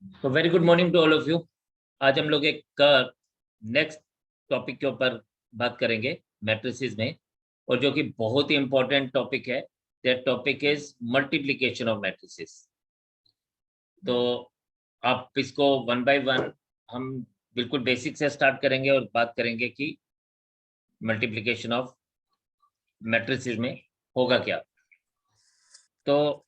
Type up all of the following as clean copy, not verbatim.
तो very good morning to all of you. आज हम लोग एक नेक्स्ट टॉपिक के ऊपर बात करेंगे मैट्रिसेस में, और जो कि बहुत ही इंपॉर्टेंट टॉपिक है। That topic is multiplication of matrices. तो आप इसको वन बाय वन हम बिल्कुल बेसिक से स्टार्ट करेंगे और बात करेंगे कि मल्टीप्लिकेशन ऑफ मैट्रिसेस में होगा क्या। तो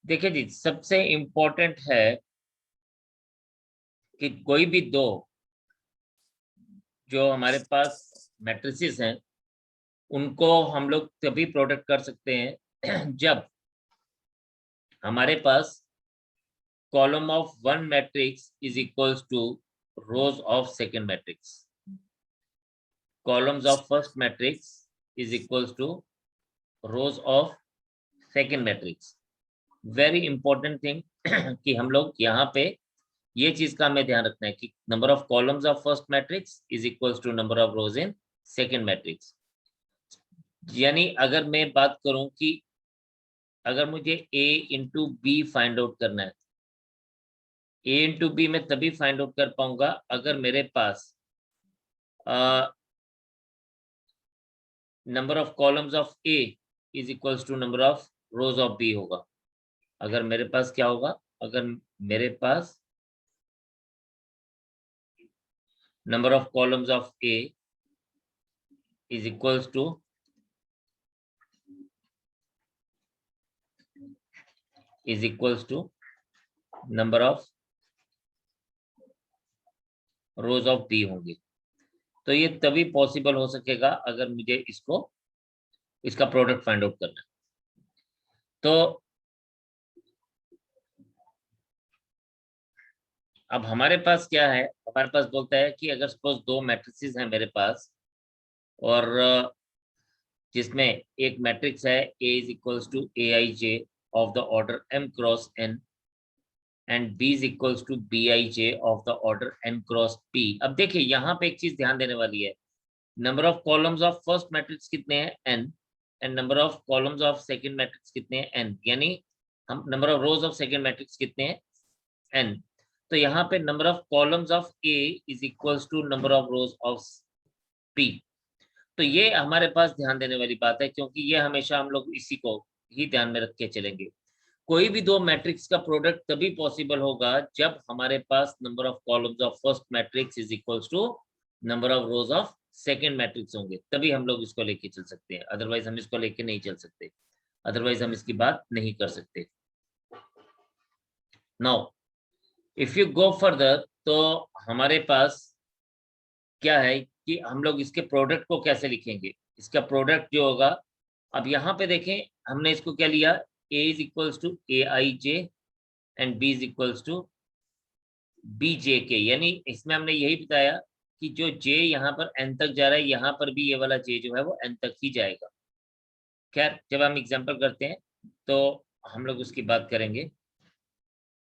देखिए जी, सबसे इम्पोर्टेंट है कि कोई भी दो जो हमारे पास मैट्रिसेस हैं उनको हम लोग तभी प्रोडक्ट कर सकते हैं जब हमारे पास column of one matrix is equals to rows of second matrix. Columns of first matrix is equals to rows of second matrix. Very important thing कि हम लोग यहाँ पे ये चीज का हमें ध्यान रखना है कि number of columns of first matrix is equals to number of rows in second matrix. यानी अगर मैं बात करूं कि अगर मुझे a into b find out करना है, a इंटू बी मैं तभी फाइंड आउट कर पाऊंगा अगर मेरे पास number of columns of a is equals to number of rows of b होगा। अगर मेरे पास क्या होगा, अगर मेरे पास number of columns of a is equals to number of rows of b होंगे, तो ये तभी पॉसिबल हो सकेगा अगर मुझे इसका प्रोडक्ट फाइंड आउट करना है। तो अब हमारे पास क्या है, हमारे पास बोलता है कि अगर सपोज दो मैट्रिसेस हैं मेरे पास, और जिसमें एक मैट्रिक्स है A is equals to aij of the order m cross n and B is equals to bij of the order n cross p। अब देखिए यहाँ पे एक चीज ध्यान देने वाली है, number of columns of first matrix कितने हैं n, and number of columns of second matrix कितने हैं n, यानी हम number of rows of second matrix कितने हैं n। तो यहाँ पे number of columns of A is equals to number of rows of P। तो ये हमारे पास ध्यान देने वाली बात है, क्योंकि ये हमेशा हम लोग इसी को ही ध्यान में रख के चलेंगे। कोई भी दो मैट्रिक्स का प्रोडक्ट तभी पॉसिबल होगा जब हमारे पास number of columns of first matrix is equals to number of rows of second matrix होंगे, तभी हम लोग इसको लेके चल सकते हैं। अदरवाइज हम इसको लेके नहीं चल सकते, अदरवाइज हम इसकी बात नहीं कर सकते। Now if you go further, तो हमारे पास क्या है कि हम लोग इसके प्रोडक्ट को कैसे लिखेंगे। इसका प्रोडक्ट जो होगा, अब यहाँ पे देखें हमने इसको क्या लिया, a is equals to aij and b is equals to bjk। यानी इसमें हमने यही बताया कि जो j यहाँ पर n तक जा रहा है, यहाँ पर भी ये वाला j जो है वो n तक ही जाएगा। खैर जब हम एग्जाम्पल करते हैं तो हम लोग उसकी बात करेंगे।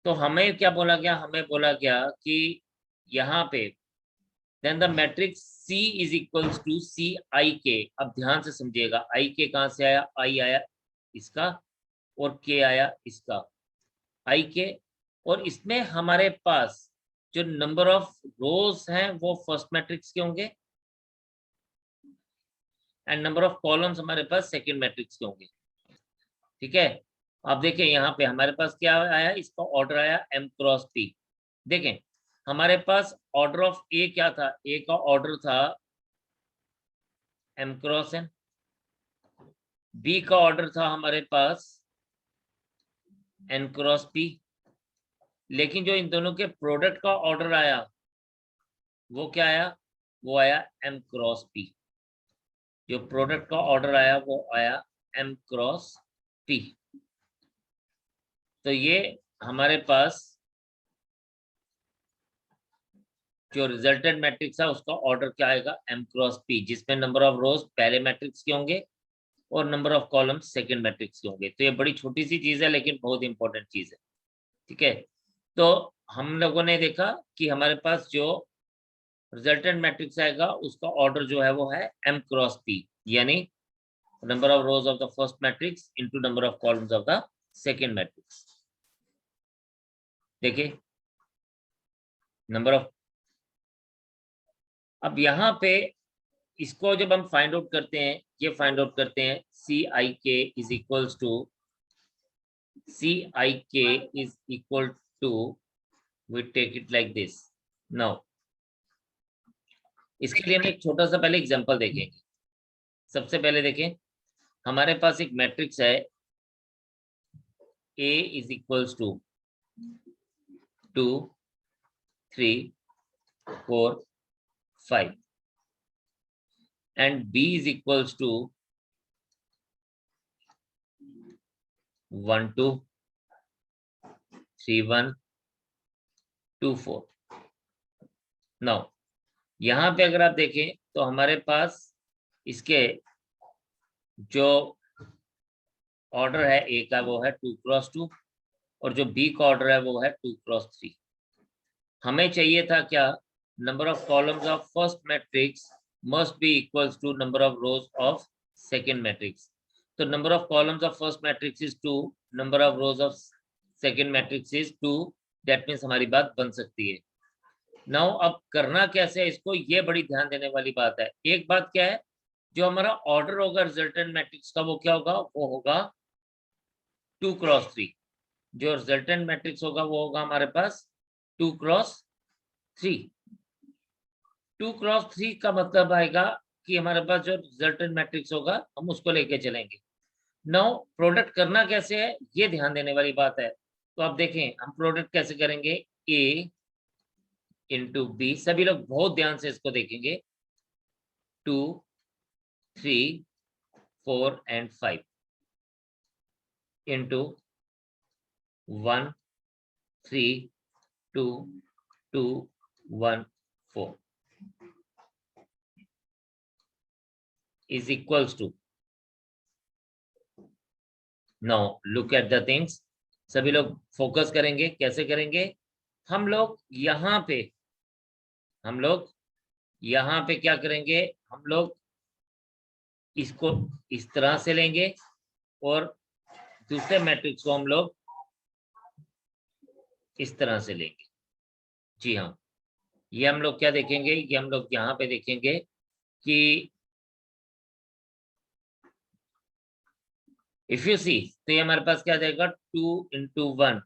तो हमें क्या बोला गया, हमें बोला गया कि यहाँ पे then the matrix C is equals to c i k. अब ध्यान से समझिएगा, आई के कहाँ से आया, आई आया इसका और के आया इसका, आई के। और इसमें हमारे पास जो नंबर ऑफ रोज हैं वो फर्स्ट मैट्रिक्स के होंगे, एंड नंबर ऑफ कॉलम्स हमारे पास सेकंड मैट्रिक्स के होंगे। ठीक है, अब देखिए यहाँ पे हमारे पास क्या आया, इसका ऑर्डर आया m क्रॉस p। देखें हमारे पास ऑर्डर ऑफ a क्या था, a का ऑर्डर था m क्रॉस n, b का ऑर्डर था हमारे पास n क्रॉस p। लेकिन जो इन दोनों के प्रोडक्ट का ऑर्डर आया वो क्या आया, वो आया m क्रॉस p। जो प्रोडक्ट का ऑर्डर आया वो आया m क्रॉस p। तो ये हमारे पास जो रिजल्टेंट मैट्रिक्स है उसका ऑर्डर क्या आएगा, m क्रॉस p, जिसमें नंबर ऑफ रोज पहले मैट्रिक्स के होंगे और number of columns second matrix के होंगे। तो ये बड़ी छोटी सी चीज है लेकिन बहुत इंपॉर्टेंट चीज है। ठीक है, तो हम लोगों ने देखा कि हमारे पास जो रिजल्टेंट मैट्रिक्स आएगा उसका ऑर्डर जो है वो है m क्रॉस p, यानी number of rows of the first matrix into number of columns of the second matrix. देखिए नंबर ऑफ, अब यहाँ पे इसको जब हम फाइंड आउट करते हैं, ये फाइंड आउट करते हैं CIK is equals to we take it like this. Now इसके लिए हम एक छोटा सा पहले एग्जांपल देखेंगे। सबसे पहले देखें, हमारे पास एक मैट्रिक्स है A is equals to 2, 3, 4, 5 and B is equals to 1, 2, 3, 1, 2, 4। Now यहाँ पे अगर आप देखें तो हमारे पास इसके जो ऑर्डर है A का वो है 2 क्रॉस 2 और जो B का ऑर्डर है वो है 2 क्रॉस 3। हमें चाहिए था क्या, number of columns of first matrix must be equals to number of rows of second matrix. तो number of columns of first matrix is 2, number of rows of second matrix is 2। That means हमारी बात बन सकती है। Now अब करना कैसे है इसको, ये बड़ी ध्यान देने वाली बात है। एक बात क्या है, जो हमारा ऑर्डर होगा रिजल्टेंट मैट्रिक्स का वो क्या होगा, वो होगा 2 क्रॉस 3। जो रिजल्टेंट मैट्रिक्स होगा वो होगा हमारे पास 2 क्रॉस 3। 2 क्रॉस 3 का मतलब आएगा कि हमारे पास जो रिजल्टेंट मैट्रिक्स होगा हम उसको लेके चलेंगे। नाउ प्रोडक्ट करना कैसे है, ये ध्यान देने वाली बात है। तो आप देखें हम प्रोडक्ट कैसे करेंगे, A इंटू B, सभी लोग बहुत ध्यान से इसको देखेंगे, 2, 3, 4 and 5 into 1, 3, 2, 2, 1, 4 is equals to, now look at the things। सभी लोग फोकस करेंगे, कैसे करेंगे, हम लोग यहाँ पे क्या करेंगे, हम लोग इसको इस तरह से लेंगे और दूसरे मैट्रिक्स को हम लोग इस तरह से लेंगे। जी हाँ, ये हम लोग क्या देखेंगे, ये हम लोग यहाँ पे देखेंगे कि इफ यू सी, तो ये हमारे पास क्या आ जाएगा, 2 into 1।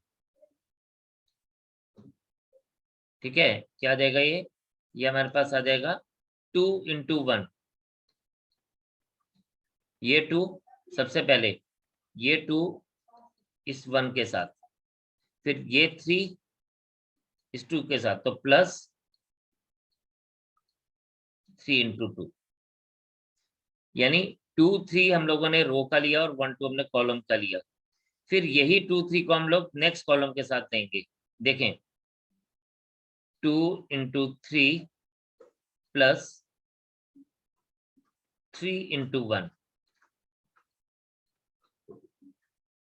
ठीक है, क्या आ जाएगा ये हमारे पास आ जाएगा 2 into 1। ये 2 सबसे पहले, ये 2 इस 1 के साथ, फिर ये 3 इस 2 के साथ, तो प्लस 3 into 2, यानी 2, 3 हम लोगों ने रो का लिया और 1, 2 हमने कॉलम का लिया। फिर यही 2, 3 को हम लोग नेक्स्ट कॉलम के साथ लेंगे। देखें 2 into 3 प्लस 3 into 1।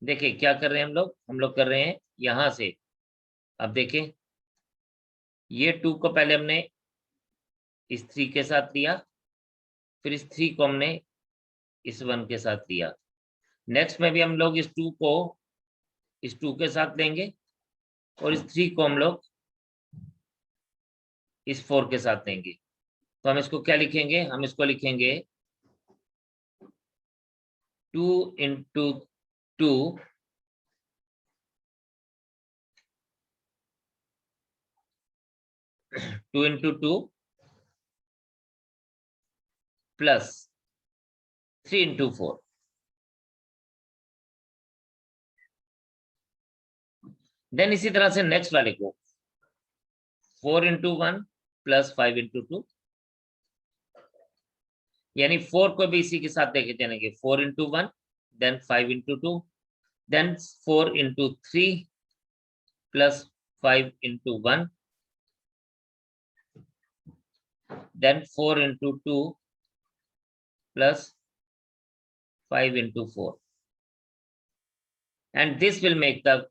देखिए क्या कर रहे हैं हम लोग कर रहे हैं यहां से। अब देखें ये 2 को पहले हमने इस 3 के साथ लिया, फिर इस 3 को हमने इस 1 के साथ लिया। नेक्स्ट में भी हम लोग इस 2 को इस 2 के साथ लेंगे और इस 3 को हम लोग इस 4 के साथ लेंगे। तो हम इसको क्या लिखेंगे, हम इसको लिखेंगे 2 into 2 2 into 2 plus 3 into 4। Then इसी तरह से नेक्स्ट वाले को 4 into 1 प्लस 5 into 2, यानी 4 को भी इसी के साथ देखे चलेंगे, 4 into 1 then 5 into 2 then 4 into 3 plus 5 into 1 then 4 into 2 plus 5 into 4 and this will make the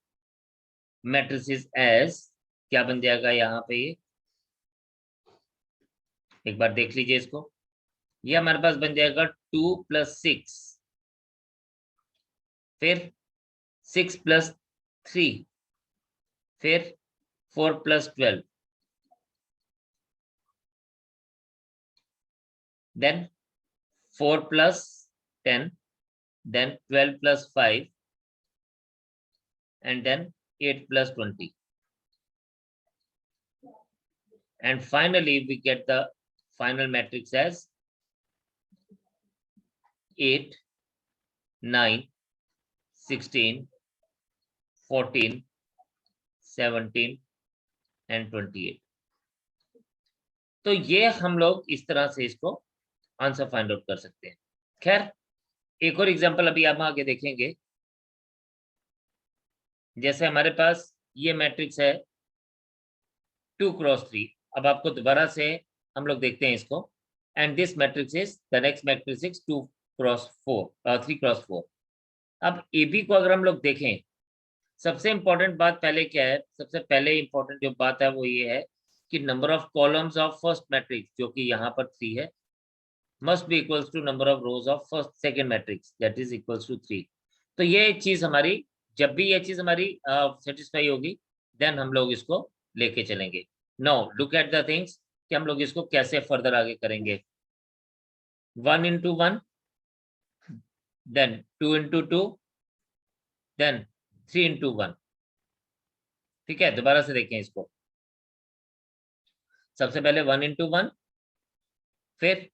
matrices as, क्या बन जाएगा यहाँ पे, ये एक बार देख लीजिए इसको, ये हमारे पास बन जाएगा 2 plus 6 फिर 6 + 3, फिर 4 + 12, then 4 + 10, then 12 + 5, and then 8 + 20. And finally, we get the final matrix as 8, 9, 16, 14, 17 and 28. तो ये हम लोग इस तरह से इसको आंसर फाइंड आउट कर सकते हैं। खैर, एक और एग्जांपल अभी आप आगे देखेंगे। जैसे हमारे पास ये मैट्रिक्स है 2 × 3। अब आपको दोबारा से हम लोग देखते हैं इसको। And this matrix is the next matrix is 2 × 4, 3 × 4। अब AB को अगर हम लोग देखें, सबसे इंपॉर्टेंट बात पहले क्या है? सबसे पहले इंपॉर्टेंट जो बात है वो ये है कि number of columns of first matrix, जो कि यहाँ पर 3 है, must be equals to number of rows of first second matrix, that is equals to 3। तो ये चीज हमारी, जब भी ये चीज हमारी सेटिस्फाई होगी, देन हम लोग इसको लेके चलेंगे। Now look at the things कि हम लोग इसको कैसे फर्दर आगे करेंगे। 1 × 1, देन 2 × 2, देन 3 × 1। ठीक है, दोबारा से देखें इसको। सबसे पहले 1 × 1, फिर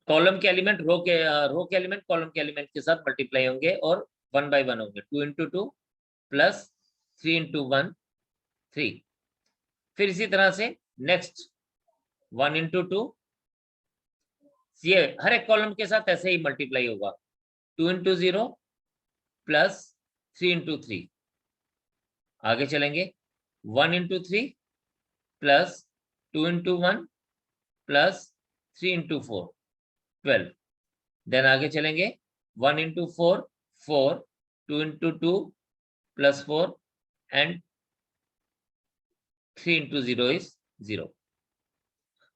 कॉलम के एलिमेंट रो के एलिमेंट कॉलम के एलिमेंट के साथ मल्टीप्लाई होंगे और 1 by 1 होंगे। 2 × 2 प्लस 3 × 1 3। फिर इसी तरह से नेक्स्ट 1 × 2, ये हर एक कॉलम के साथ ऐसे ही मल्टीप्लाई होगा। 2 × 0 प्लस 3 × 3। आगे चलेंगे 1 × 3 प्लस 2 × 1 प्लस 3 × 4 12। देन आगे चलेंगे 1 × 4 4, 2 × 2 प्लस 4 एंड 3 × 0 इज 0।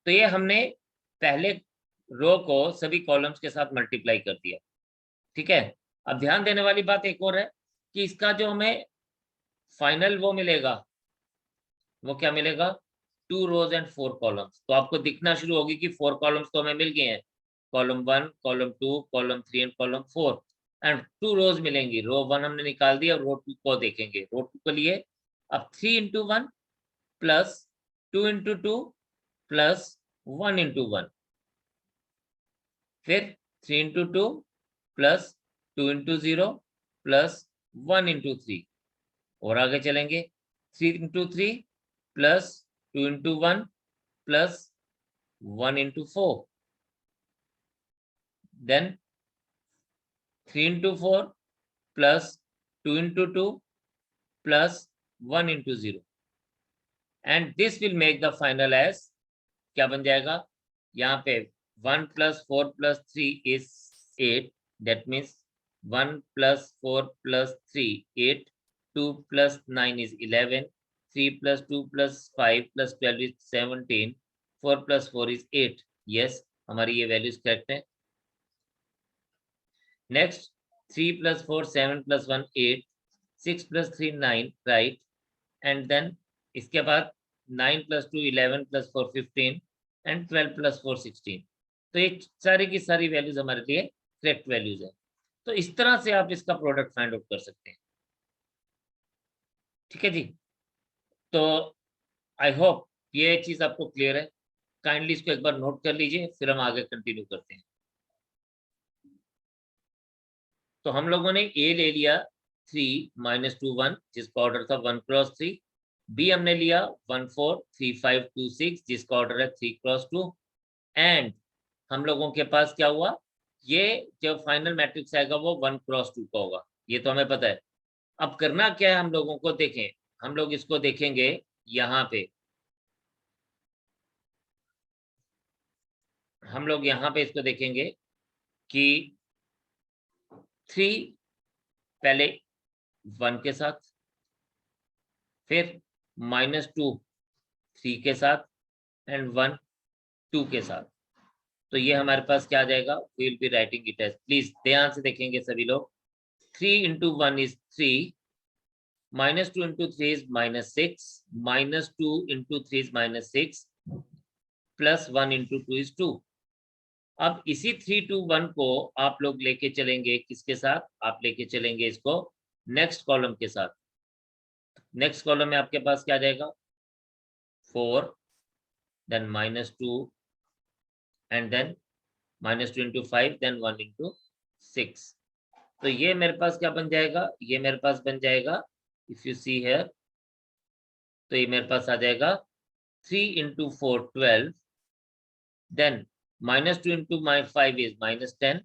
तो ये हमने पहले रो को सभी कॉलम्स के साथ मल्टीप्लाई कर दिया। ठीक है, अब ध्यान देने वाली बात एक और है कि इसका जो हमें फाइनल वो मिलेगा, वो क्या मिलेगा? 2 rows and 4 columns। तो आपको दिखना शुरू होगी कि 4 कॉलम्स तो हमें मिल गए हैं, column 1, column 2, column 3 and column 4, and 2 रोज मिलेंगी। रो 1 हमने निकाल दिया, रो 2 को देखेंगे। रो 2 के लिए अब 3 × 1 प्लस 2 × 2 प्लस 1 × 1, फिर 3 × 2 प्लस 2 × 0 प्लस 1 × 3, और आगे चलेंगे 3 × 3 plus 2 × 1 plus 1 × 4, then 3 × 4 plus 2 × 2 plus 1 × 0, and this will make the final as क्या बन जाएगा? यहाँ पे 1 + 4 + 3 is 8, that means 1 + 4 + 3 8, 2 + 9 is 11, 3 + 2 + 5 + 12 is 17, 4 + 4 is 8। yes, हमारी ये वैल्यूज करेक्ट है। Next 3 + 4 7 + 1 8, 6 + 3 9, right. एंड देन इसके बाद 9 + 2 11 + 4 15 एंड 12 + 4 16। तो ये सारी की सारी वैल्यूज हमारे लिए करेक्ट वैल्यूज है। तो इस तरह से आप इसका प्रोडक्ट फाइंड आउट कर सकते हैं। ठीक है जी, तो आई होप ये चीज आपको क्लियर है। काइंडली इसको एक बार नोट कर लीजिए, फिर हम आगे कंटिन्यू करते हैं। तो हम लोगों ने ए ले लिया 3 - 2 1, जिसका ऑर्डर था 1 × 3। बी हमने लिया 1 4 3 5 2 6, जिसका ऑर्डर है 3 × 2। एंड हम लोगों के पास क्या हुआ? ये जो फाइनल मैट्रिक्स आएगा वो 1 × 2 का होगा, ये तो हमें पता है। अब करना क्या है हम लोगों को? देखें, हम लोग इसको देखेंगे यहाँ पे, हम लोग यहाँ पे इसको देखेंगे कि 3 पहले 1 के साथ, फिर -2 3 के साथ एंड 1 2 के साथ। तो ये हमारे पास क्या आ जाएगा? We will be writing it as, please ध्यान से देखेंगे सभी लोग। 3 into 1 is 3, minus 2 into 3 is minus 6, minus 2 into 3 is minus 6, plus 1 into 2 is 2. अब इसी 3 to 1 को आप लोग लेके चलेंगे किसके साथ? आप लेके चलेंगे इसको नेक्स्ट कॉलम के साथ। नेक्स्ट कॉलम में आपके पास क्या आ जाएगा? 4, then minus 2, and then minus 2 into 5, then 1 into 6. तो ये मेरे पास क्या बन जाएगा? ये मेरे पास बन जाएगा, इफ यू सी हियर, तो ये मेरे पास आ जाएगा 3 into 4 12, then minus 2 into my 5 is minus 10,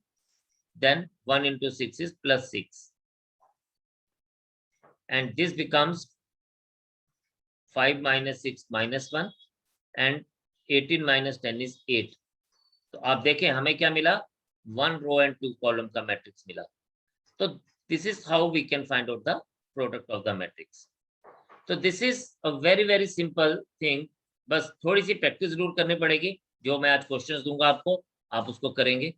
then 1 into 6 is plus 6, and this becomes 5 minus 6 minus 1, and 18 minus 10 is 8. तो आप देखें हमें क्या मिला? 1 row and 2 column का मैट्रिक्स मिला। तो this is how we can find out the product of the matrix. So this is a very very simple thing. बस थोड़ी सी प्रैक्टिस जरूर करनी पड़ेगी। जो मैं आज क्वेश्चंस दूंगा आपको, आप उसको करेंगे।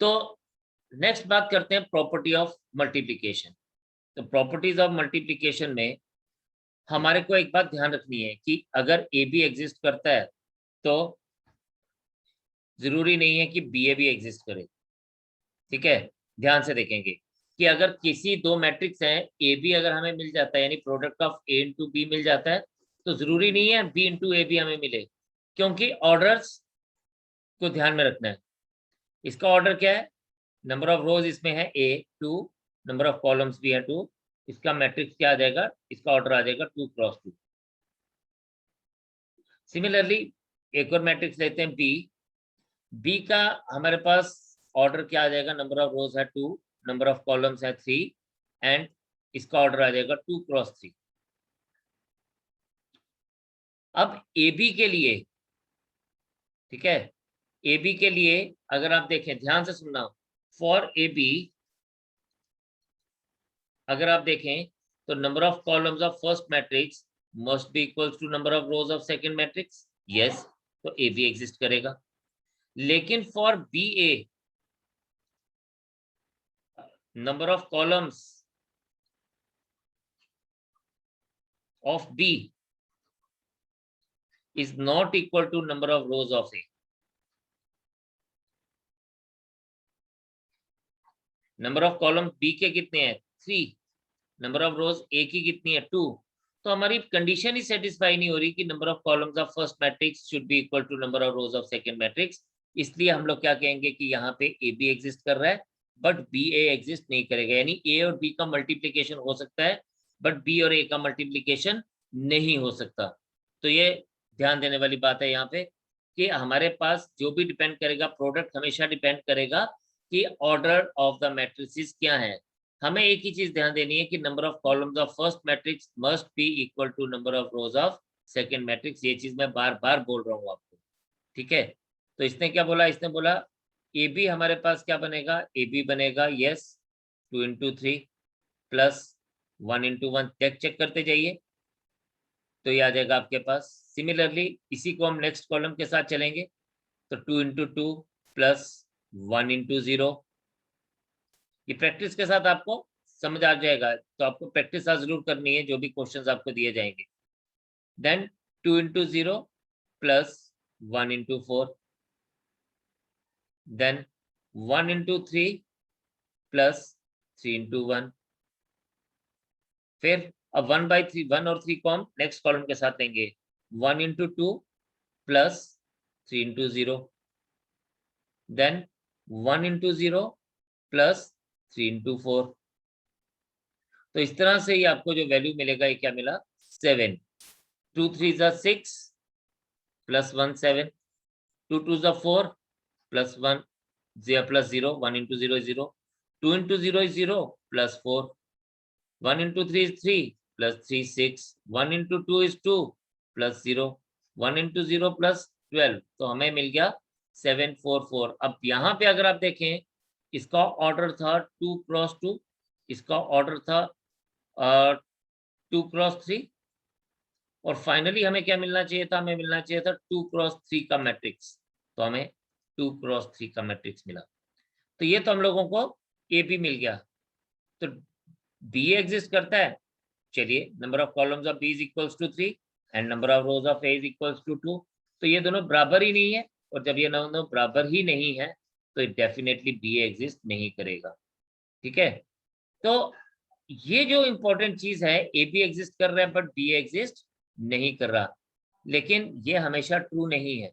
तो नेक्स्ट बात करते हैं प्रॉपर्टी ऑफ मल्टीप्लिकेशन। तो प्रॉपर्टीज ऑफ मल्टीप्लिकेशन में हमारे को एक बात ध्यान रखनी है कि अगर ए बी एग्जिस्ट करता है तो जरूरी नहीं है कि बी ए भी एग्जिस्ट करे। ठीक है, ध्यान से देखेंगे कि अगर किसी दो मैट्रिक्स हैं, ए बी अगर हमें मिल जाता है यानी product of A into B मिल जाता है, तो जरूरी नहीं है बी इंटू ए भी हमें मिले, क्योंकि ऑर्डर्स को ध्यान में रखना है। इसका ऑर्डर क्या है? नंबर ऑफ रोज इसमें है ए 2, नंबर ऑफ कॉलम्स भी है 2। इसका मैट्रिक्स क्या आ जाएगा? इसका ऑर्डर आ जाएगा 2 क्रॉस 2। सिमिलरली एक और मैट्रिक्स लेते हैं बी। बी का हमारे पास ऑर्डर क्या आ जाएगा? नंबर ऑफ रोज है 2, नंबर ऑफ कॉलम्स है 3, एंड इसका ऑर्डर आ जाएगा 2 क्रॉस 3। अब ए बी के लिए, ठीक है, ए बी के लिए अगर आप देखें, ध्यान से सुनना, फॉर ए बी अगर आप देखें तो number of columns of first matrix must be equals to number of rows of second matrix. Yes, तो ए बी एग्जिस्ट करेगा। लेकिन for b a number of columns of B is not equal to number of rows of a. Number of column b के कितने हैं? 3। Number of रोज ए की कितनी है? 2। तो हमारी कंडीशन ही सेटिस्फाई नहीं हो रही कि number of columns of first matrix should be equal to number of rows of second matrix. इसलिए हम लोग क्या कहेंगे कि यहाँ पे ए बी एग्जिस्ट कर रहा है बट बी ए एग्जिस्ट नहीं करेगा। यानी ए और बी का मल्टीप्लीकेशन हो सकता है बट बी और ए का मल्टीप्लीकेशन नहीं हो सकता। तो ये ध्यान देने वाली बात है यहाँ पे कि हमारे पास जो भी डिपेंड करेगा, प्रोडक्ट हमेशा डिपेंड करेगा कि ऑर्डर ऑफ द मैट्रिसेस क्या है। हमें एक ही चीज ध्यान देनी है कि number of columns of first matrix must be equal to number of rows of second matrix. ये चीज मैं बार बार बोल रहा हूँ आपको, ठीक है। तो इसने क्या बोला? इसने बोला ए बी हमारे पास क्या बनेगा? ए बी बनेगा yes 2 into 3 plus 1 into 1। Check करते जाइए, तो ये आ जाएगा आपके पास। सिमिलरली इसी को हम नेक्स्ट कॉलम के साथ चलेंगे, तो 2 into 2 प्लस 1 into 0। ये प्रैक्टिस के साथ आपको समझ आ जाएगा, तो आपको प्रैक्टिस जरूर करनी है जो भी क्वेश्चंस आपको दिए जाएंगे। Then 2 into 0 plus 1 into 4, then 1 into 3 plus 3 into 1। फिर अब 1/3, 1 और 3 को हम नेक्स्ट कॉलम के साथ लेंगे, 1 into 2 plus 3 into 0, then 1 into 0 plus 3 into 4। तो इस तरह से ही आपको जो वैल्यू मिलेगा, ये क्या मिला? 7। 2 3 6 plus 1 7, 2 2 4 plus 1 plus 0, 1 into 0 is 0, 2 into 0 is 0 plus 4, 1 into 3 is 3 plus 3 6, 1 into 2 is 2 plus 0, 1 into 0 plus 12। तो हमें मिल गया 7 4 4। अब यहाँ पे अगर आप देखें, इसका ऑर्डर था 2 क्रॉस 2, इसका ऑर्डर था 2 क्रॉस 3, और फाइनली हमें क्या मिलना चाहिए था? हमें मिलना चाहिए था 2 क्रॉस 3 का मैट्रिक्स। तो हमें 2 क्रॉस 3 का मैट्रिक्स मिला। तो ये तो हम लोगों को ए बी मिल गया, तो बी एग्जिस्ट करता है। चलिए, number of columns of B is equals to 3 and number of rows of A is equals to 2। तो ये दोनों बराबर ही नहीं है, और जब ये दोनों बराबर ही नहीं है तो डेफिनेटली बी एग्जिस्ट नहीं करेगा। ठीक है, तो ये जो इंपॉर्टेंट चीज है, ए बी एग्जिस्ट कर रहा है बट बी एग्जिस्ट नहीं कर रहा, लेकिन ये हमेशा ट्रू नहीं है।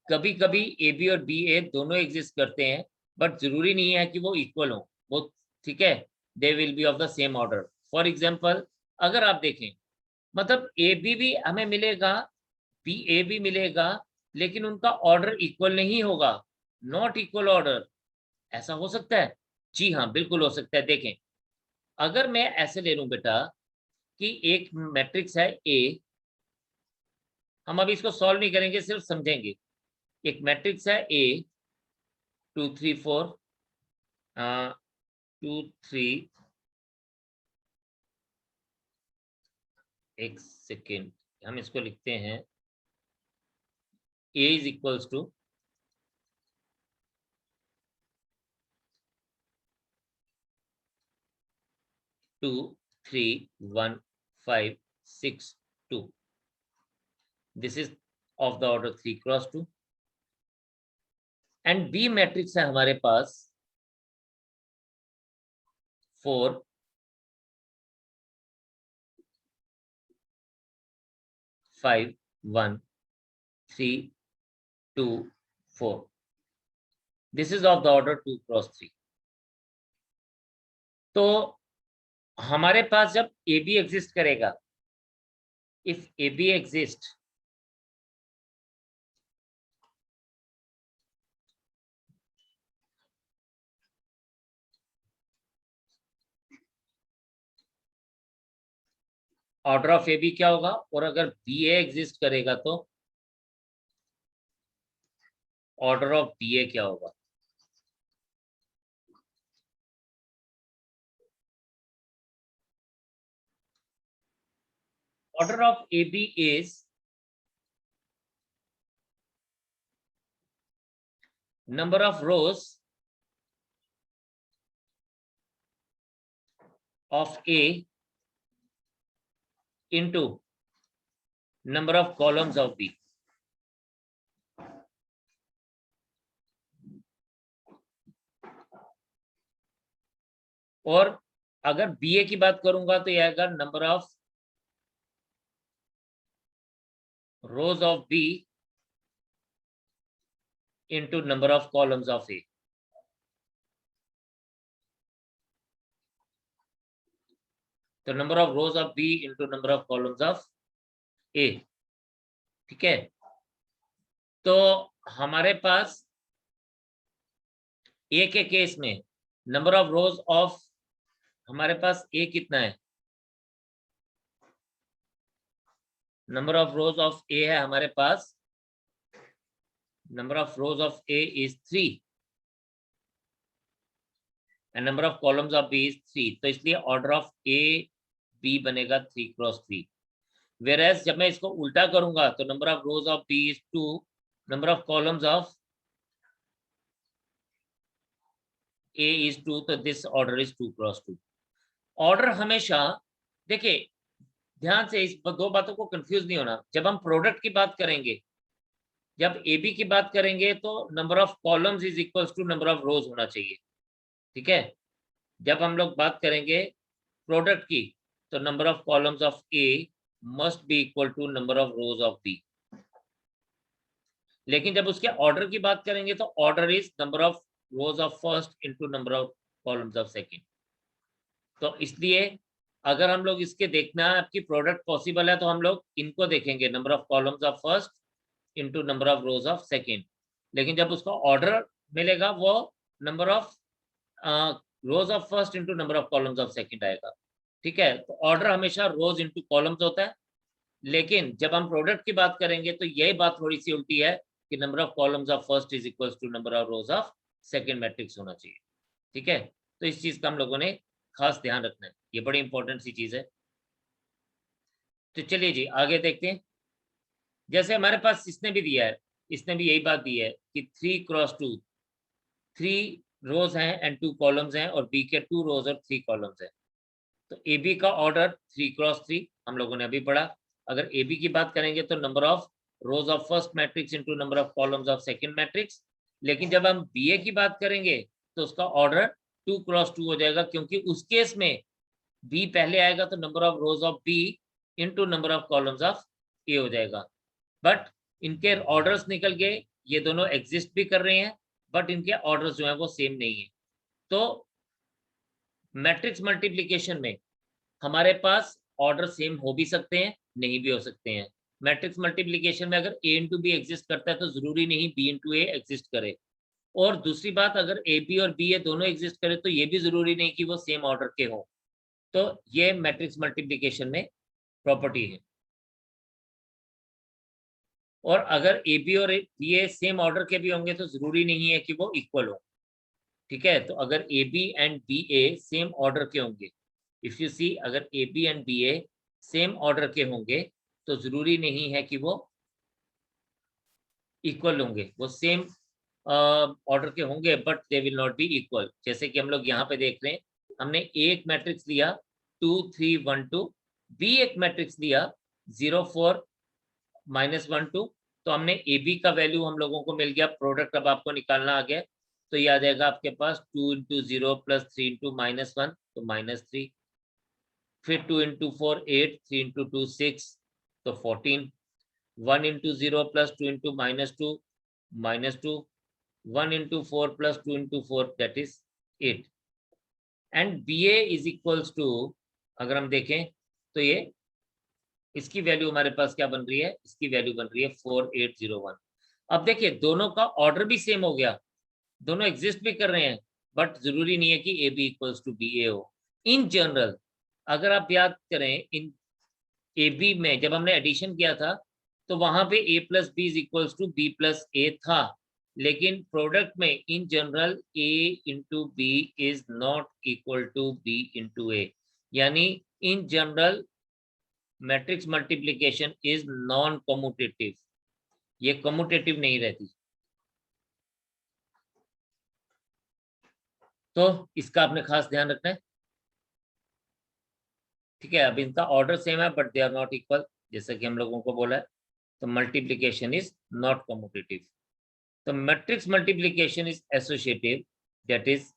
कभी कभी ए बी और बी ए दोनों एग्जिस्ट करते हैं, बट जरूरी नहीं है कि वो इक्वल हो वो। ठीक है, they will be of the same order. For example, अगर आप देखें, मतलब ए बी भी हमें मिलेगा, बी ए भी मिलेगा, लेकिन उनका ऑर्डर इक्वल नहीं होगा, नॉट इक्वल ऑर्डर। ऐसा हो सकता है? जी हाँ, बिल्कुल हो सकता है। देखें, अगर मैं ऐसे ले लूं बेटा कि एक मैट्रिक्स है ए, हम अभी इसको सॉल्व नहीं करेंगे, सिर्फ समझेंगे। एक मैट्रिक्स है ए 2 3 4 2 3, एक सेकेंड, हम इसको लिखते हैं A is equals to 2 3 1 5 6 2। This is of the order 3 cross 2। And B matrix है हमारे पास 4 5 1 3 2 4। This is of the order 2 cross 3। तो हमारे पास जब ए बी एग्जिस्ट करेगा, if A B exist, order of A B क्या होगा, और अगर बी ए एग्जिस्ट करेगा तो ऑर्डर ऑफ बी ए क्या होगा। Order of A b is number of rows of A into number of columns of B। और अगर बी ए की बात करूंगा तो यह आएगा number of rows of B into number of columns of A। तो number of rows of B into number of columns of A. ठीक है, तो हमारे पास ए के केस में नंबर ऑफ रोज ऑफ, हमारे पास ए कितना है, number of rows of A है हमारे पास, number of rows of A is 3 and number of columns of B is 3। तो इसलिए ऑर्डर ऑफ ए बी बनेगा 3 क्रॉस 3। वेयरएज जब मैं इसको उल्टा करूंगा तो number of rows of B is 2, number of columns of A is 2, तो this order is 2 cross 2। Order हमेशा, देखिए ध्यान से इस दो बातों को कंफ्यूज नहीं होना। जब हम प्रोडक्ट की बात करेंगे, जब ए बी की बात करेंगे, तो number of columns is equals to number of rows होना चाहिए। ठीक है, जब हम लोग बात करेंगे प्रोडक्ट की, तो number of columns of a must be equal to number of rows of b. लेकिन जब उसके ऑर्डर की बात करेंगे तो order is number of rows of first into number of columns of second. तो इसलिए अगर हम लोग इसके देखना है आपकी प्रोडक्ट पॉसिबल है, तो हम लोग इनको देखेंगे, number of columns of first into number of rows of second. लेकिन जब उसको ऑर्डर मिलेगा, वो number of rows of first into number of columns of second आएगा। ठीक है, तो ऑर्डर हमेशा रोज इनटू कॉलम्स होता है। लेकिन जब हम प्रोडक्ट की बात करेंगे तो यही बात थोड़ी सी उल्टी है कि number of columns of first is equals to number of rows of second matrix होना चाहिए। ठीक है, तो इस चीज का हम लोगों ने खास ध्यान रखना है, ये बड़ी इंपॉर्टेंट सी चीज है। तो चलिए जी आगे देखते हैं। जैसे हमारे पास इसने भी दिया है, इसने भी यही बात दी है कि 3 क्रॉस 2, 3 रोज हैं एंड 2 कॉलम्स हैं और बी के 2 रोज और 3 कॉलम्स हैं। तो ए बी का ऑर्डर 3x3 हम लोगों ने अभी पढ़ा। अगर ए बी की बात करेंगे तो number of rows of first matrix into number of columns of second matrix. लेकिन जब हम बी ए की बात करेंगे तो उसका ऑर्डर 2x2 हो जाएगा, क्योंकि उस केस में बी पहले आएगा तो number of rows of B into number of columns of A हो जाएगा। बट इनके ऑर्डर्स निकल गए, ये दोनों एग्जिस्ट भी कर रहे हैं बट इनके ऑर्डर्स जो है वो सेम नहीं है। तो मैट्रिक्स मल्टीप्लिकेशन में हमारे पास ऑर्डर सेम हो भी सकते हैं, नहीं भी हो सकते हैं। मैट्रिक्स मल्टीप्लिकेशन में अगर ए इंटू बी एग्जिस्ट करता है तो जरूरी नहीं बी इंटू ए एग्जिस्ट करे। और दूसरी बात, अगर ए बी और बी ए दोनों एग्जिस्ट करे तो ये भी जरूरी नहीं कि वो सेम ऑर्डर के हो। तो ये मैट्रिक्स मल्टीप्लिकेशन में प्रॉपर्टी है। और अगर ए बी और बी ए सेम ऑर्डर के भी होंगे तो जरूरी नहीं है कि वो इक्वल हो। ठीक है, तो अगर a b and B a same order के होंगे, इफ यू सी, अगर a b and B a same order के होंगे तो जरूरी नहीं है कि वो इक्वल होंगे, वो सेम ऑर्डर के होंगे but they will not be equal. जैसे कि हम लोग यहाँ पे देख रहे हैं, हमने एक मैट्रिक्स लिया 2 3 1 2, बी एक मैट्रिक्स लिया 0 4 -1 2। तो हमने ए बी का वैल्यू हम लोगों को मिल गया, प्रोडक्ट अब आपको निकालना आ गया। तो ये आ जाएगा आपके पास 2 इंटू 0 प्लस 3 इंटू -1 तो -3, फिर 2 इंटू 4 8, 3 इंटू 2 6 तो 14, 1 into 0 plus 2 into -2 -2, 1 into 4 plus 2 into 4 that is 8। And B A is equals to, अगर हम देखें तो ये इसकी वैल्यू हमारे पास क्या बन रही है, इसकी वैल्यू बन रही है 4801। अब देखिए दोनों का ऑर्डर भी सेम हो गया, दोनों एग्जिस्ट भी कर रहे हैं, बट जरूरी नहीं है कि A B equals to B A हो। इन जनरल अगर आप याद करें, इन ए बी में जब हमने एडिशन किया था तो वहां पे a plus B is equals to B plus A था, लेकिन प्रोडक्ट में in general a into B is not equal to B into A. यानी in general matrix multiplication is non commutative, ये कम्यूटेटिव नहीं रहती। तो इसका आपने खास ध्यान रखना है। ठीक है, अब इनका ऑर्डर सेम है but they are not equal, जैसा कि हम लोगों को बोला है। तो मल्टीप्लिकेशन इज नॉट कम्यूटेटिव। तो matrix multiplication is associative, that is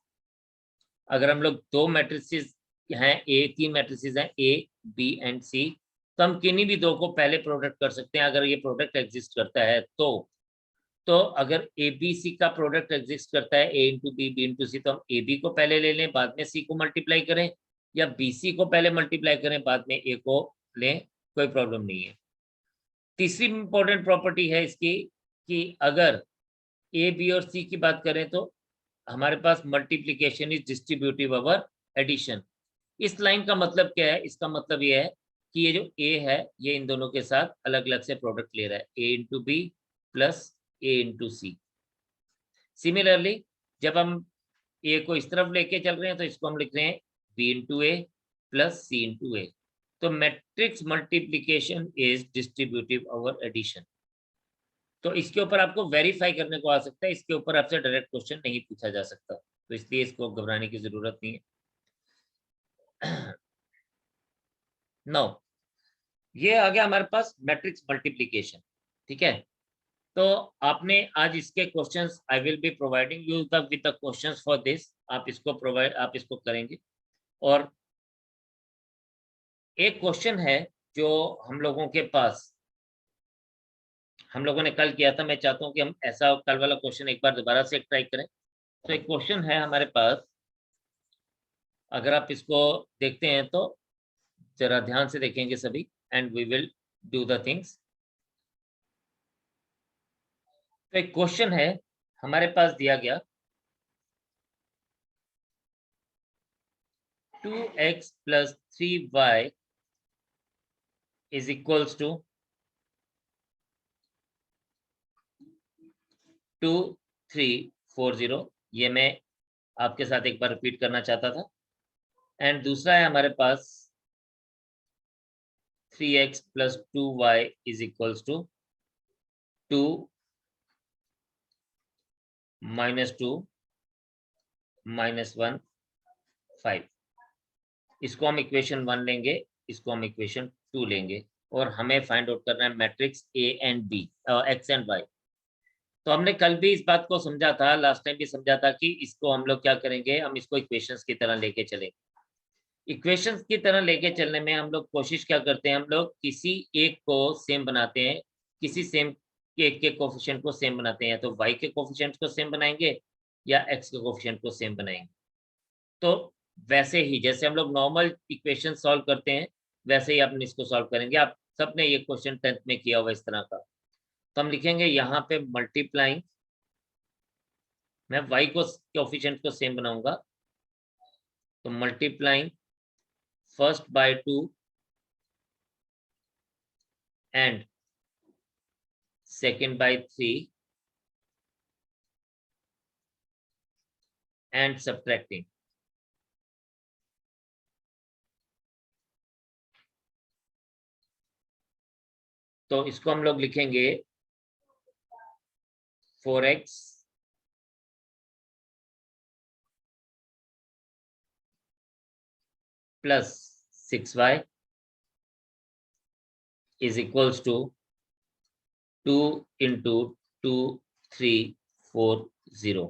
अगर हम लोग दो मैट्रिसेस हैं, ए तीन मैट्रिसेस हैं ए बी एंड सी, तो हम किन्हीं भी दो को पहले प्रोडक्ट कर सकते हैं अगर ये प्रोडक्ट एग्जिस्ट करता है। तो अगर ए बी सी का प्रोडक्ट एग्जिस्ट करता है, ए इंटू बी बी इंटू सी, तो हम ए बी को पहले ले लें बाद में सी को मल्टीप्लाई करें, या बी सी को पहले मल्टीप्लाई करें बाद में ए को लें, कोई प्रॉब्लम नहीं है। तीसरी इंपॉर्टेंट प्रॉपर्टी है इसकी कि अगर ए बी और सी की बात करें तो हमारे पास multiplication is distributive over addition. इस लाइन का मतलब क्या है, इसका मतलब ये है कि ये जो ए है ये इन दोनों के साथ अलग अलग से प्रोडक्ट ले रहा है, ए इंटू बी प्लस ए इंटू सी। सिमिलरली जब हम ए को इस तरफ लेके चल रहे हैं तो इसको हम लिख रहे हैं B into A plus C into A. तो matrix multiplication is distributive over addition. तो इसके ऊपर आपको वेरीफाई करने को आ सकता है, इसके ऊपर आपसे डायरेक्ट क्वेश्चन नहीं पूछा जा सकता, तो इसलिए इसको घबराने की जरूरत नहीं है। नो, ये आ गया हमारे पास मैट्रिक्स मल्टीप्लिकेशन। ठीक है, तो आपने आज इसके questions, I will be providing you the with the questions for this, आप इसको प्रोवाइड, आप इसको करेंगे। और एक क्वेश्चन है जो हम लोगों के पास, हम लोगों ने कल किया था, मैं चाहता हूं कि हम ऐसा कल वाला क्वेश्चन एक बार दोबारा से ट्राई करें। तो एक क्वेश्चन है हमारे पास, अगर आप इसको देखते हैं तो जरा ध्यान से देखेंगे सभी, and we will do the things. तो एक क्वेश्चन है हमारे पास दिया गया, 2x plus 3y is equals to 2340। ये मैं आपके साथ एक बार रिपीट करना चाहता था। एंड दूसरा है हमारे पास 3x plus 2y is equals to 2 -2 -1 5। इसको हम इक्वेशन 1 लेंगे, इसको हम इक्वेशन 2 लेंगे और हमें फाइंड आउट करना है matrix A and B, X and Y. तो हमने कल भी इस बात को समझा था, लास्ट टाइम भी समझा था कि इसको हम लोग क्या करेंगे, हम इसको इक्वेशंस की तरह लेके चलेंगे। इक्वेशंस की तरह लेके चलने में हम लोग कोशिश क्या करते हैं, हम लोग किसी एक को सेम बनाते हैं, किसी सेम एक के कोफिशिएंट को सेम बनाते हैं, तो y के कोफिशिएंट को सेम बनाएंगे या x के कोफिशिएंट को सेम बनाएंगे। तो वैसे ही जैसे हम लोग नॉर्मल इक्वेशन सॉल्व करते हैं, वैसे ही अपन इसको सॉल्व करेंगे। आप सबने ये क्वेश्चन 10th में किया हुआ इस तरह का। तो हम लिखेंगे यहाँ पे मल्टीप्लाइंग, मैं y को कोफिशिएंट को सेम बनाऊंगा, तो multiplying first by 2 and second by 3 and subtracting। तो इसको हम लोग लिखेंगे 4x plus 6y is equals to 2 into 2 3 4 0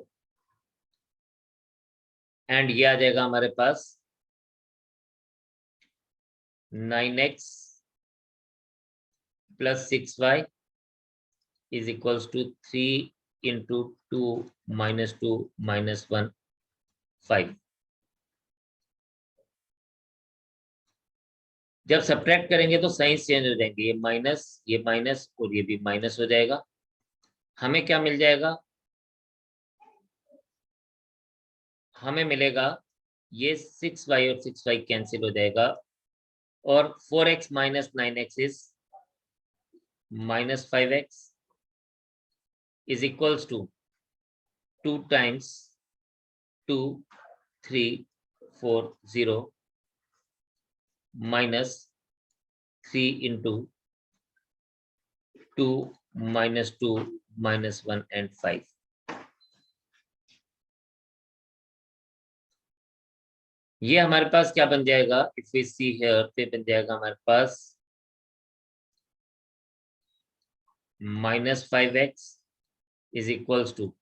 and ये आ जाएगा हमारे पास 9x plus 6y is equals to 3 into 2 minus 2 minus 1 5। जब सब्ट्रैक्ट करेंगे तो साइंस चेंज हो जाएंगे, ये माइनस और ये भी माइनस हो जाएगा। हमें क्या मिल जाएगा, हमें मिलेगा ये 6y और 6y कैंसिल हो जाएगा और 4x minus 9x is minus 5x is equals to 2 times 2 3 4 0 minus 3 into 2 minus 2 minus 1 and 5। ये हमारे पास क्या बन जाएगा, इफ वी सी हियर पे बन जाएगा हमारे पास -5x is equals to,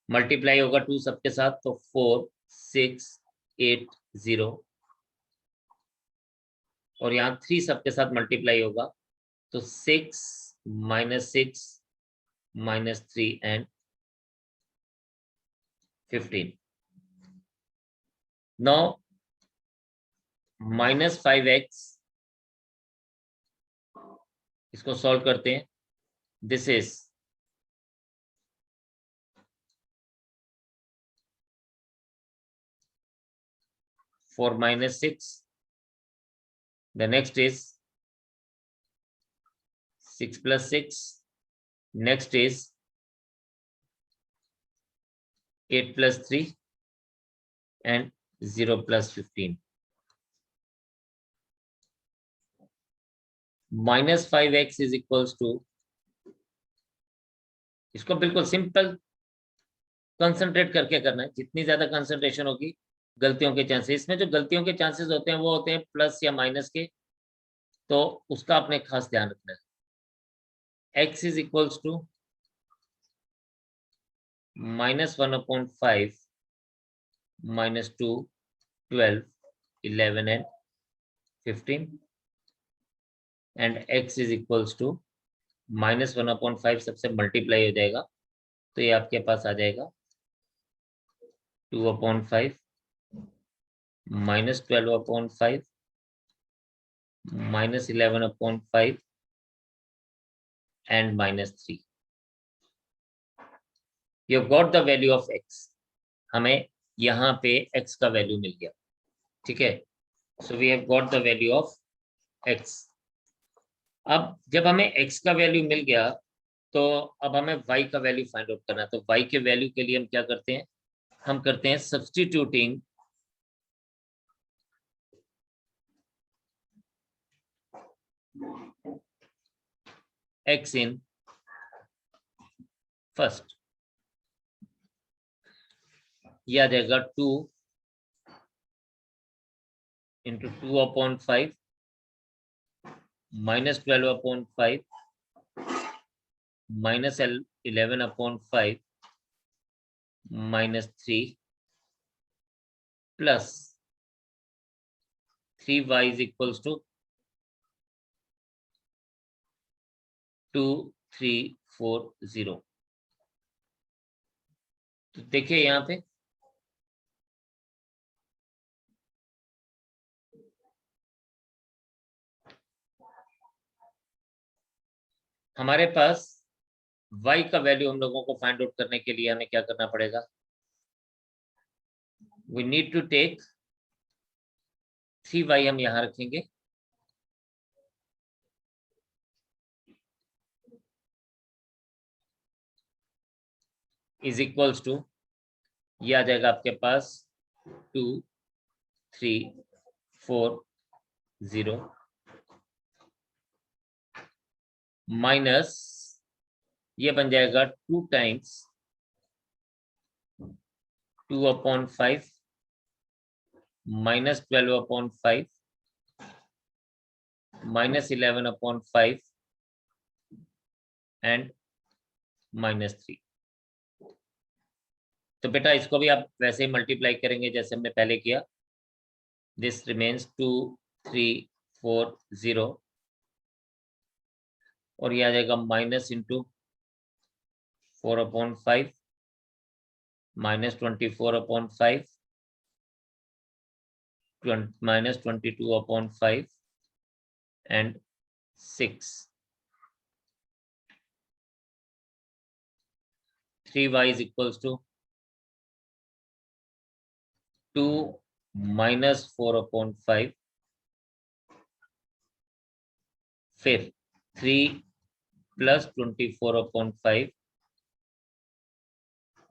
multiply होगा 2 सबके साथ तो 4 6 8 0 और यहाँ 3 सबके साथ मल्टीप्लाई होगा तो 6 -6 -3 एंड 15। नाउ -5x इसको सॉल्व करते हैं, this is 4 minus 6, the next is 6 plus 6, next is 8 plus 3 and 0 plus 15। -5x is equals to, इसको बिल्कुल सिंपल कंसंट्रेट करके करना है, जितनी ज्यादा कंसंट्रेशन होगी गलतियों के चांसेस, इसमें जो गलतियों के चांसेस होते हैं वो होते हैं प्लस या माइनस के, तो उसका आपने खास ध्यान रखना है। x is equals to -1/5 -2 12 11 and 15 and x is equals to -1/5 सबसे मल्टीप्लाई हो जाएगा तो ये आपके पास आ जाएगा 2/5 -12/5 -11/5 and -3। You got the value of x, हमें यहाँ पे x का वैल्यू मिल गया, ठीक है। So we have got the value of x। अब जब हमें x का वैल्यू मिल गया तो अब हमें y का वैल्यू फाइंड आउट करना है। तो y के वैल्यू के लिए हम क्या करते हैं, हम करते हैं सब्स्टिट्यूटिंग x in first। ये आ जाएगा 2 into 2/5 minus 12/5 minus 11/5 minus 3 plus 3y is equals to 2340। तो देखिए यहाँ पे हमारे पास y का वैल्यू हम लोगों को फाइंड आउट करने के लिए हमें क्या करना पड़ेगा? We need to take 3y हम यहां रखेंगे इज इक्वल्स टू, ये आ जाएगा आपके पास 2340 माइनस ये बन जाएगा 2 times 2/5 minus 12/5 minus 11/5 and minus 3। तो बेटा इसको भी आप वैसे ही मल्टीप्लाई करेंगे जैसे हमने पहले किया। दिस रिमेन्स 2340 और ये आ जाएगा minus into 4/5 minus 24/5 minus 22/5 and 6। 3y is equals to 2 minus 4/5 फिर 3 plus 24/5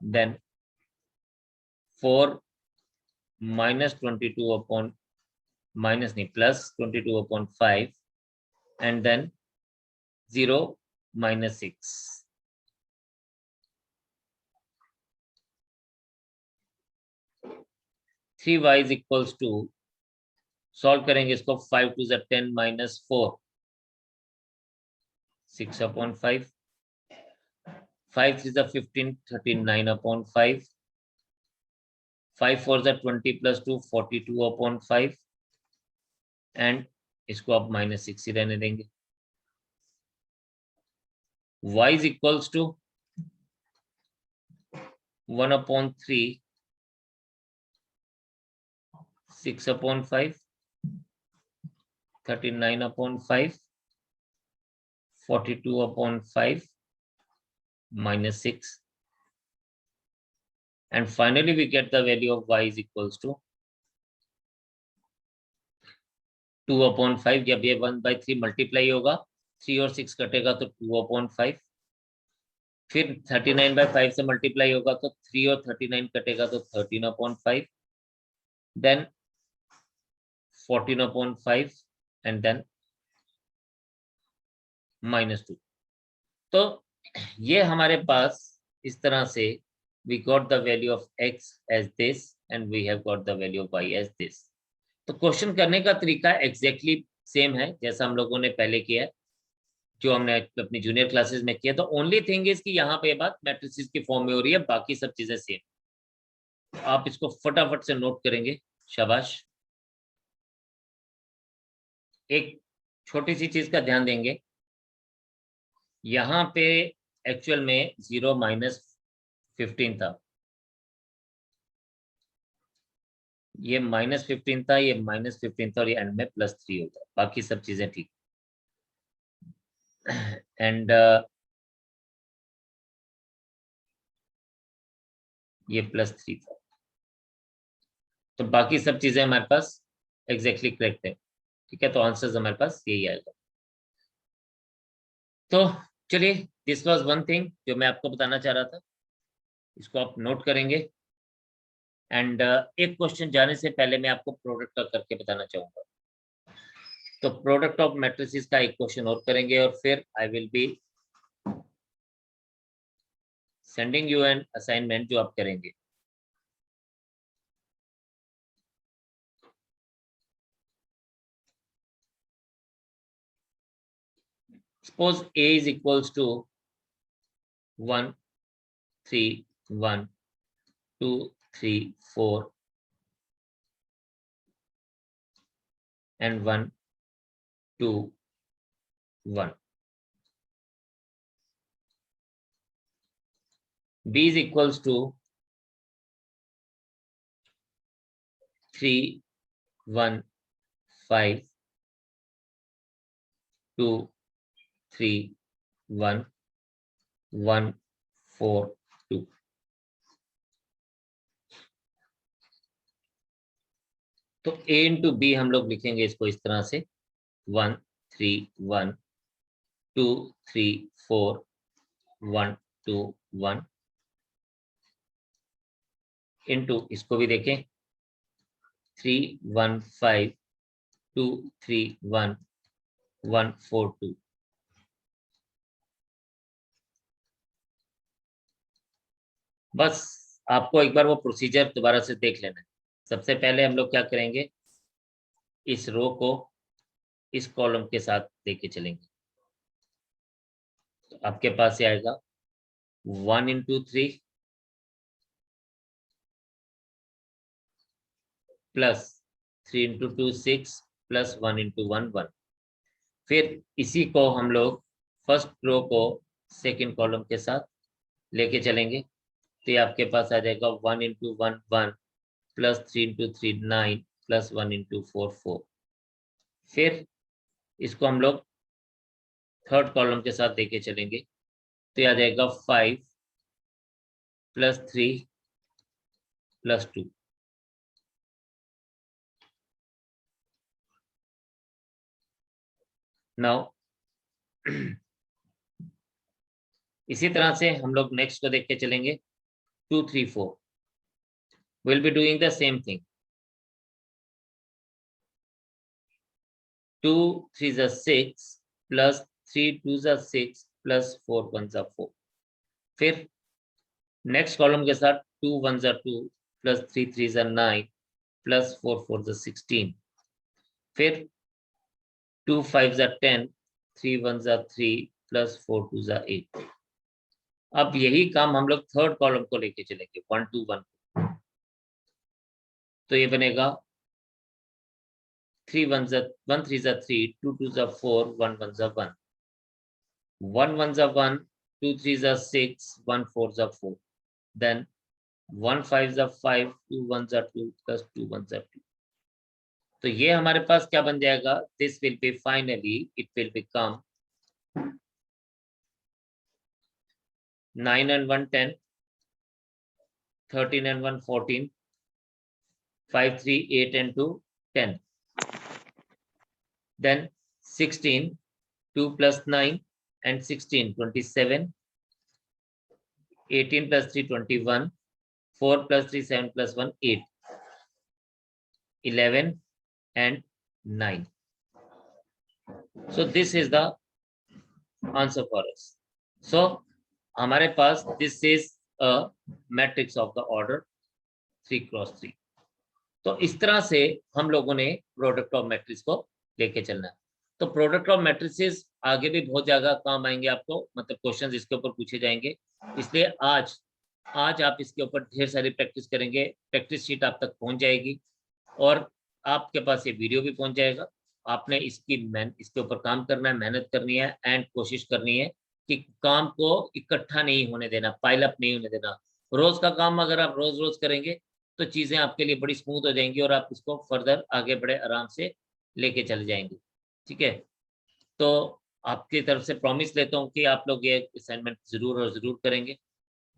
then 4 minus 22 minus नहीं plus 22/5 and then 0 minus 6। 3y is equals to, solve करेंगे इसको, 5 to the 10 minus 4 6/5 5 to the 15 39/5 5 for the 20 plus 2 42/5 and इसको आप minus 6 ही रहने देंगे। y is equals to 1/3 6/5 39/5 42/5 minus 6 and finally we get the value of y is equals to 2/5। जब ये 1/3 multiply होगा 3 और 6 कटेगा तो 2/5 फिर 39/5 से मल्टीप्लाई होगा तो 3 और 39 कटेगा तो 13/5 देन 14/5 एंड देन -2। तो ये हमारे पास इस तरह से we got the value of x as this and we have got the value of y as this। तो क्वेश्चन करने का तरीका एग्जैक्टली सेम है जैसा हम लोगों ने पहले किया है, जो हमने अपनी जूनियर क्लासेस में किया। तो ओनली थिंग इज कि यहाँ पे बात मैट्रिसेस की फॉर्म में हो रही है, बाकी सब चीजें सेम। आप इसको फटाफट से नोट करेंगे, शाबाश। एक छोटी सी चीज का ध्यान देंगे, यहाँ पे एक्चुअल में 0 minus 15 था, ये -15 था, ये -15 था और ये एंड में +3 होता है, बाकी सब चीजें ठीक। एंड ये +3 था, तो बाकी सब चीजें हमारे पास एग्जैक्टली करेक्ट है। ठीक है, तो आंसर्स हमारे पास यही आएगा। तो चलिए, दिस वाज वन थिंग जो मैं आपको बताना चाह रहा था, इसको आप नोट करेंगे। एंड एक क्वेश्चन जाने से पहले मैं आपको प्रोडक्ट का करके बताना चाहूंगा। तो प्रोडक्ट ऑफ मैट्रिसेस का एक क्वेश्चन और करेंगे और फिर I will be sending you an assignment जो आप करेंगे। Suppose A is equals to 1 3 1 2 3 4 and 1 2 1. B is equals to 3 1 5 2 3 1 1 4 2. तो A इंटू बी हम लोग लिखेंगे इसको इस तरह से 1 3 1 2 3 4 1 2 1 इंटू इसको भी देखें 3 1 5 2 3 1 1 4 2. बस आपको एक बार वो प्रोसीजर दोबारा से देख लेना है। सबसे पहले हम लोग क्या करेंगे, इस रो को इस कॉलम के साथ लेके चलेंगे। तो आपके पास ये आएगा 1 into 3 plus 3 into 2 6 plus 1 into 1 1. फिर इसी को हम लोग फर्स्ट रो को सेकेंड कॉलम के साथ लेके चलेंगे। तो ये आपके पास आ जाएगा 1 into 1 1 plus 3 into 3 9 plus 1 into 4 4. फिर इसको हम लोग थर्ड कॉलम के साथ लेके चलेंगे। तो ये आ जाएगा 5 प्लस 3 प्लस 2. नाउ इसी तरह से हम लोग नेक्स्ट को देख के चलेंगे 2 3 4. Will be doing the same thing. 2 3 6 plus 3 2 6 plus 4 1 4. फिर नेक्स्ट कॉलम के साथ 2 1 2 प्लस 3 3 9 प्लस 4 4 16. फिर 2 5 10 3 1 3 प्लस 4 2 8. अब यही काम हम लोग थर्ड कॉलम को लेके चलेंगे 1 2 1. तो ये बनेगा 3 1 3 3 2 2 4 1 1 1 1 1 1 2 3 6 1 4 4. Then 1 5 5 2 1 2 plus 2 1 2. तो ये हमारे पास क्या बन जाएगा, this will be finally it will become 9 and 1 10 13 and 1 14 5 3 8 and 2 10. Then 16 2 plus 9 and 16 27 18 plus 3 21 4 plus 3 7 plus 1 8 11 and 9. So this is the answer for us. So हमारे पास this is a matrix of the order 3 cross 3. तो इस तरह से हम लोगों ने product of matrix को लेके चलना है। तो प्रोडक्ट ऑफ मैट्रिसेस आगे भी बहुत ज्यादा काम आएंगे आपको, मतलब क्वेश्चंस इसके ऊपर पूछे जाएंगे। इसलिए आज आप इसके ऊपर ढेर सारी प्रैक्टिस करेंगे। प्रैक्टिस शीट आप तक पहुंच जाएगी और आपके पास ये वीडियो भी पहुंच जाएगा। आपने इसके ऊपर काम करना है, मेहनत करनी है एंड कोशिश करनी है कि काम को इकट्ठा नहीं होने देना, पाइल अप नहीं होने देना। रोज का काम अगर आप रोज रोज करेंगे तो चीजें आपके लिए बड़ी स्मूथ हो जाएंगी और आप इसको फर्दर आगे बड़े आराम से लेके चले जाएंगे। ठीक है, तो आपकी तरफ से प्रॉमिस लेता हूँ कि आप लोग ये असाइनमेंट जरूर और जरूर करेंगे।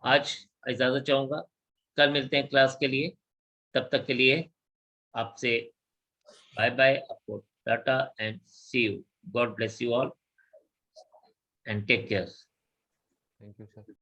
आज इजाजत चाहूंगा, कल मिलते हैं क्लास के लिए। तब तक के लिए आपसे बाय बाय, आपको टाटा and see you. God bless you all and take care. Thank you sir.